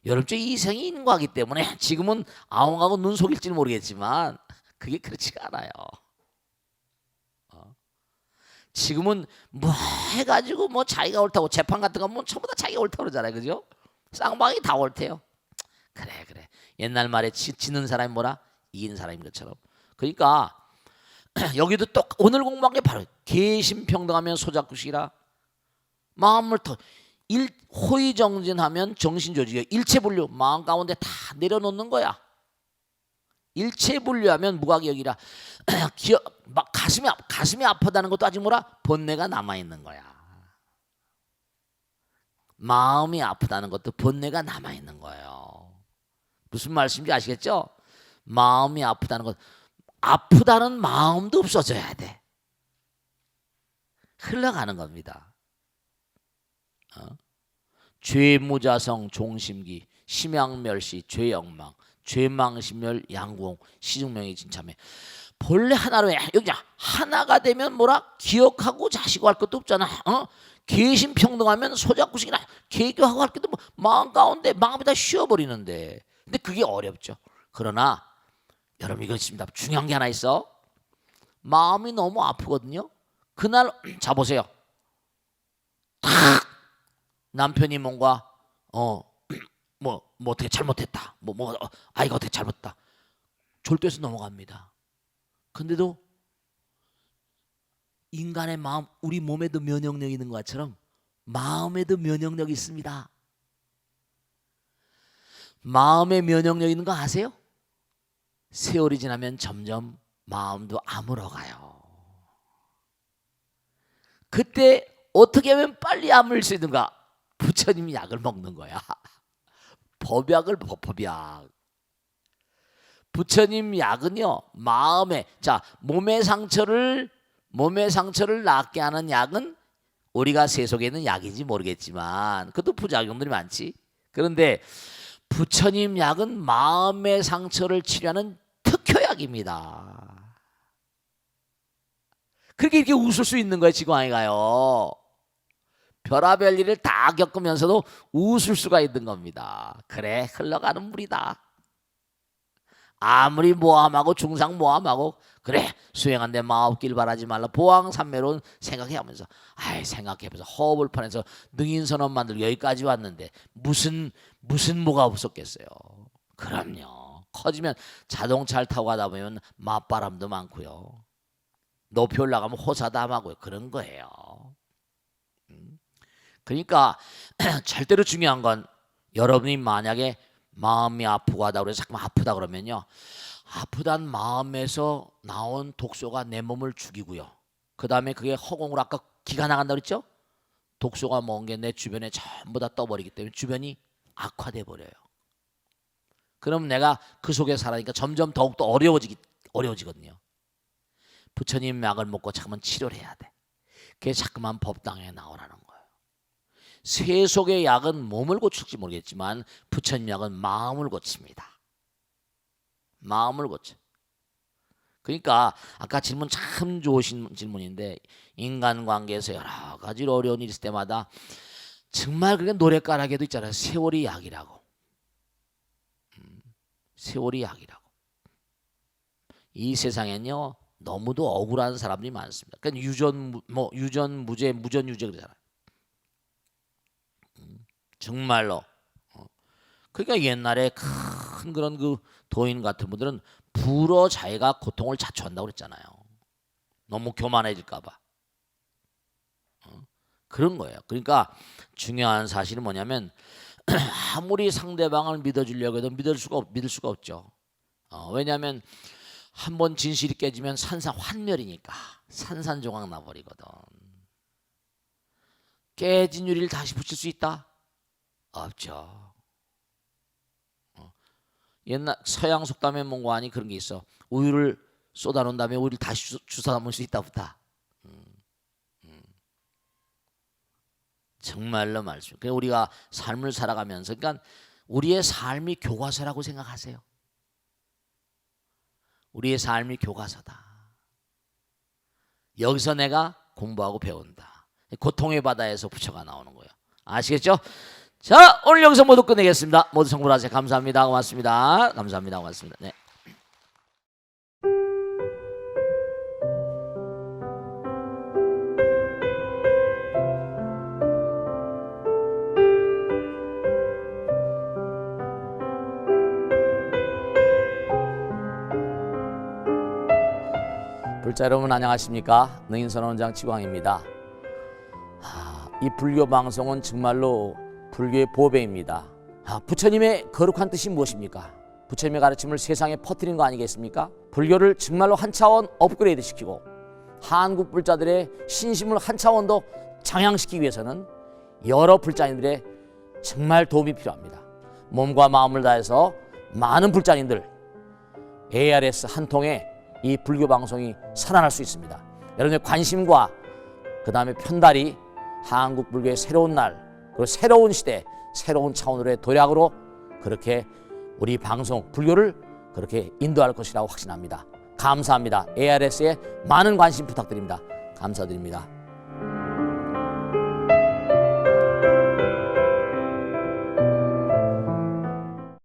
여러분들 이 생이 있는 거기 때문에 지금은 아웅하고 눈 속일지는 모르겠지만 그게 그렇지가 않아요. 지금은 뭐 해가지고 뭐 자기가 옳다고 재판 같은 거 뭐 전부 다 자기가 옳다고 그러잖아요. 그죠? 쌍방이 다 옳대요. 그래. 옛날 말에 지는 사람이 뭐라? 이긴 사람인 것처럼. 그러니까 여기도 또 오늘 공부한 게 바로 개심평등하면 소작구식이라. 마음을 더 호의정진하면 정신조직이에요. 일체분류 마음 가운데 다 내려놓는 거야. 일체분류하면 무가기억이라. 막 가슴이 아프다는 것도 아직 뭐라? 번뇌가 남아있는 거야. 마음이 아프다는 것도 번뇌가 남아있는 거예요. 무슨 말씀인지 아시겠죠? 마음이 아프다는 것, 아프다는 마음도 없어져야 돼. 흘러가는 겁니다. 죄무자성 종심기 심양멸시 죄영망 죄망심멸 양공 시중명의 진참해. 본래 하나로 여기 하나가 되면 뭐라? 기억하고 자시고 할 것도 없잖아. 개심평등하면 소작구식이나 개교하고 할 것도 뭐 마음 가운데 마음이 다 쉬어버리는데. 근데 그게 어렵죠. 그러나 여러분 이거 있습니다. 중요한 게 하나 있어. 마음이 너무 아프거든요. 그날 자 보세요. 탁 남편이 뭔가 뭐 어떻게 잘못했다. 아이가 어떻게 잘못했다. 졸도해서 넘어갑니다. 근데도 인간의 마음, 우리 몸에도 면역력이 있는 것처럼 마음에도 면역력이 있습니다. 마음에 면역력 있는 거 아세요? 세월이 지나면 점점 마음도 아물어가요. 그때 어떻게 하면 빨리 아물 수 있는가? 부처님이 약을 먹는 거야. 법약을 법약. 부처님 약은요, 몸의 상처를 낫게 하는 약은 우리가 세속에 있는 약인지 모르겠지만 그것도 부작용들이 많지. 그런데 부처님 약은 마음의 상처를 치료하는 특효약입니다. 그렇게 이렇게 웃을 수 있는 거예요, 지금 아이가요. 별의별 일을 다 겪으면서도 웃을 수가 있는 겁니다. 그래, 흘러가는 물이다. 아무리 모함하고 중상 모함하고 그래 수행한데 마없길 바라지 말라 보왕삼매론 생각해하면서 생각해보면서 허불판에서 능인선언 만들고 여기까지 왔는데 무슨 뭐가 없었겠어요. 그럼요. 커지면 자동차를 타고 가다 보면 맞바람도 많고요. 높이 올라가면 호사담하고요. 그런 거예요. 그러니까 절대로 중요한 건 여러분이 만약에 마음이 아프고 하다 그래서 잠깐 아프다 그러면요. 아프단 마음에서 나온 독소가 내 몸을 죽이고요. 그 다음에 그게 허공으로 아까 기가 나간다 그랬죠? 독소가 먹은 게 내 주변에 전부 다 떠버리기 때문에 주변이 악화돼 버려요. 그럼 내가 그 속에 살아니까 점점 더욱더 어려워지거든요. 부처님 약을 먹고 잠깐만 치료를 해야 돼. 그게 자꾸만 법당에 나오라는 거예요. 세속의 약은 몸을 고칠지 모르겠지만 부처님 약은 마음을 고칩니다. 마음을 고쳐. 그러니까 아까 질문 참 좋으신 질문인데 인간관계에서 여러 가지로 어려운 일이 있을 때마다 정말 그게 노랫가락에도 있잖아요. 세월이 약이라고. 세월이 약이라고. 이 세상엔요 너무도 억울한 사람들이 많습니다. 그러니까 유전무죄, 무전유죄 그러잖아요. 정말로. 그러니까 옛날에 큰 그런 그 도인 같은 분들은 불어 자기가 고통을 자초한다고 그랬잖아요. 너무 교만해질까봐. 그런 거예요. 그러니까 중요한 사실은 뭐냐면 아무리 상대방을 믿어주려고 해도 믿을 수가 없죠. 왜냐하면 한번 진실이 깨지면 산산환멸이니까 산산조각 나버리거든. 깨진 유리를 다시 붙일 수 있다? 없죠. 옛날 서양 속담에 뭔가 하니 그런 게 있어. 우유를 쏟아놓은 다음에 우유를 다시 주워 담을 수 있다 없다. 정말로 말씀. 그러니까 우리가 삶을 살아가면서, 그러니까 우리의 삶이 교과서라고 생각하세요. 우리의 삶이 교과서다. 여기서 내가 공부하고 배운다. 고통의 바다에서 부처가 나오는 거예요. 아시겠죠? 자, 오늘 여기서 모두 끝내겠습니다. 모두 성불하세요. 감사합니다. 고맙습니다. 감사합니다. 고맙습니다. 네. 불자 여러분 안녕하십니까? 능인선원장 지광입니다. 이 불교 방송은 정말로 불교의 보배입니다. 부처님의 거룩한 뜻이 무엇입니까? 부처님의 가르침을 세상에 퍼뜨린 거 아니겠습니까? 불교를 정말로 한 차원 업그레이드 시키고 한국 불자들의 신심을 한 차원 더 장양시키기 위해서는 여러 불자님들의 정말 도움이 필요합니다. 몸과 마음을 다해서 많은 불자님들 ARS 한 통에 이 불교 방송이 살아날 수 있습니다. 여러분의 관심과 그 다음에 편달이 한국 불교의 새로운 날, 그리고 새로운 시대, 새로운 차원으로의 도약으로 그렇게 우리 방송 불교를 그렇게 인도할 것이라고 확신합니다. 감사합니다. ARS에 많은 관심 부탁드립니다. 감사드립니다.